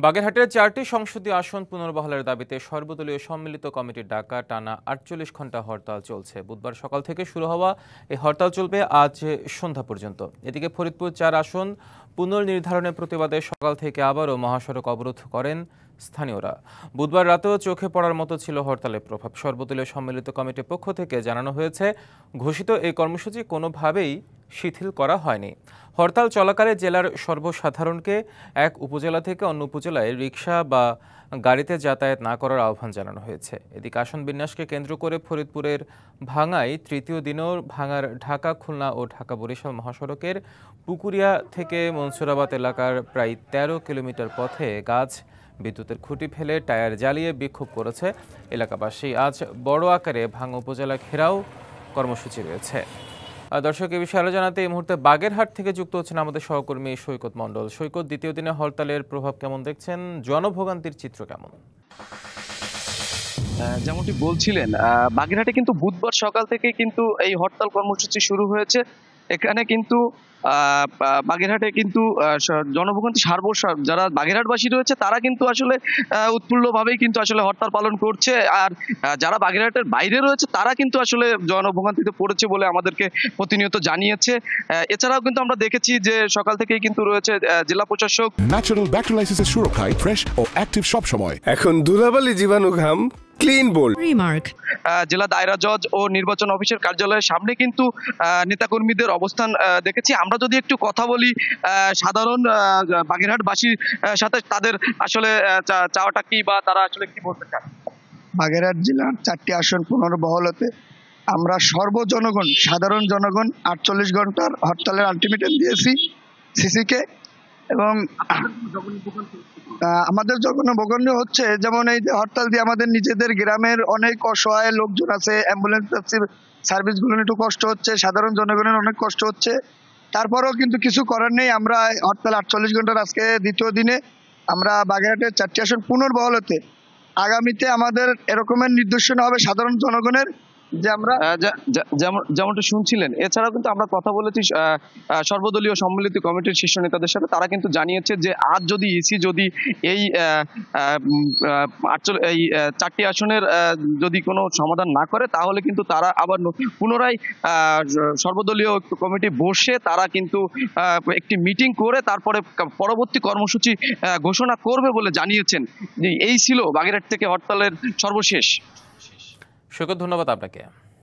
বাগেরহাটের 4টি সংসদীয় আসন পুনর্বহালের দাবিতে সর্বদলীয় সম্মিলিত কমিটির ডাকা টানা ৪৮ ঘণ্টা হরতাল চলছে। বুধবার সকাল থেকে শুরু হওয়া এই হরতাল চলবে আজ সন্ধ্যা পর্যন্ত। এদিকে ফরিদপুর 4 আসন পুনর্নির্ধারণের প্রতিবাদে সকাল থেকে আবারও মহাসড়ক অবরোধ করেন স্থানীয়রা। বুধবার রাতেও চোখে পড়ার মতো ছিল হরতালের প্রভাব। সর্বদলীয় সম্মিলিত কমিটির পক্ষ থেকে জানানো হয়েছে, ঘোষিত এই কর্মসূচি কোনোভাবেই শিথিল করা হয়নি। হরতাল চলাকালে জেলার সর্বসাধারণকে এক উপজেলা থেকে অন্য উপজেলায় রিকশা বা গাড়িতে যাতায়াত না করার আহ্বান জানানো হয়েছে। এদিকে আসন বিন্যাসকে কেন্দ্র করে ফরিদপুরের ভাঙায় তৃতীয় দিনেও ভাঙার ঢাকা খুলনা ও ঢাকা বরিশাল মহাসড়কের পুকুরিয়া থেকে মনসুরাবাদ এলাকার প্রায় ১৩ কিলোমিটার পথে গাছ, বিদ্যুতের খুঁটি ফেলে টায়ার জ্বালিয়ে বিক্ষোভ করেছে এলাকাবাসী। আজ বড় আকারে ভাঙা উপজেলা ঘেরাও কর্মসূচি রয়েছে। দর্শক, এই বিষয়ে আলো জানাতে এই মুহূর্তে বাগেরহাট থেকে যুক্ত হচ্ছেন আমাদের সহকর্মী সৈকত মণ্ডল। সৈকত, দ্বিতীয় দিনে হরতালের প্রভাব কেমন দেখছেন? জনভোগান্তির চিত্র কেমন? যেমনটি বলছিলেন, বাগেরহাটে কিন্তু বুধবার সকাল থেকে কিন্তু এই হরতাল কর্মসূচি শুরু হয়েছে। এখানে কিন্তু বাগেরহাটে কিন্তু জনভোগান্তি যারা বাগেরহাটবাসী রয়েছে তারা কিন্তু আসলে উৎফুল্লভাবেই কিন্তু আসলে হরতাল পালন করছে। আর যারা বাগেরহাটের বাইরে রয়েছে তারা কিন্তু আসলে জনভোগান্তিতে পড়েছে বলে আমাদেরকে প্রতিনিয়ত জানিয়েছে। এছাড়াও কিন্তু আমরা দেখেছি যে সকাল থেকেই কিন্তু রয়েছে জেলা প্রশাসক। ন্যাচারাল ব্যাকটেরিয়ালাইসিসের সুরক্ষায় ফ্রেশ ও অ্যাক্টিভ সব সময়। এখন ধুলাবালি জীবাণু ঘাম ক্লিন বোল্ড রিমার্ক। জেলা দায়রা জজ ও নির্বাচন অফিসের কার্যালয়ের সামনে কিন্তু নেতাকর্মীদের অবস্থান দেখেছি। আমরা যদি একটু কথা বলি সাধারণ বাগেরহাটবাসীর সাথে, তাদের আসলে চাওয়াটা কি বা তারা আসলে কি বলতে চান? বাগেরহাট জেলার 4টি আসন পুনর্বহাল হতে আমরা সর্বজনগণ, সাধারণ জনগণ 48 ঘন্টার হরতালের আলটিমেটাম দিয়েছি সিসিকে। এবং আমাদের যখন ভোগান্তি হচ্ছে, যেমন এই যে হরতাল দিয়ে আমাদের নিজেদের গ্রামের অনেক অসহায় লোকজন আছে, অ্যাম্বুলেন্স সার্ভিসগুলো একটু কষ্ট হচ্ছে, সাধারণ জনগণের অনেক কষ্ট হচ্ছে। তারপরেও কিন্তু কিছু করার নেই। আমরা হরতাল 48 ঘন্টার আজকে দ্বিতীয় দিনে আমরা বাগেরহাটের 4টি আসন পুনর্বহাল হতে আগামীতে আমাদের এরকমের নির্দেশনা হবে সাধারণ জনগণের, যে আমরা যেমনটা শুনছিলেন। এছাড়াও কিন্তু আমরা কথা বলেছি সর্বদলীয় সম্মিলিত কমিটির শীর্ষ নেতাদের সাথে। তারা কিন্তু জানিয়েছে যে আজ যদি ইসি যদি এই 4টি আসনের যদি কোনো সমাধান না করে, তাহলে কিন্তু তারা আবার পুনরায় সর্বদলীয় কমিটি বসে তারা কিন্তু একটি মিটিং করে তারপরে পরবর্তী কর্মসূচি ঘোষণা করবে বলে জানিয়েছেন। এই ছিল বাগেরহাট থেকে হরতালের সর্বশেষ। সৈকত, ধন্যবাদ আপনাকে।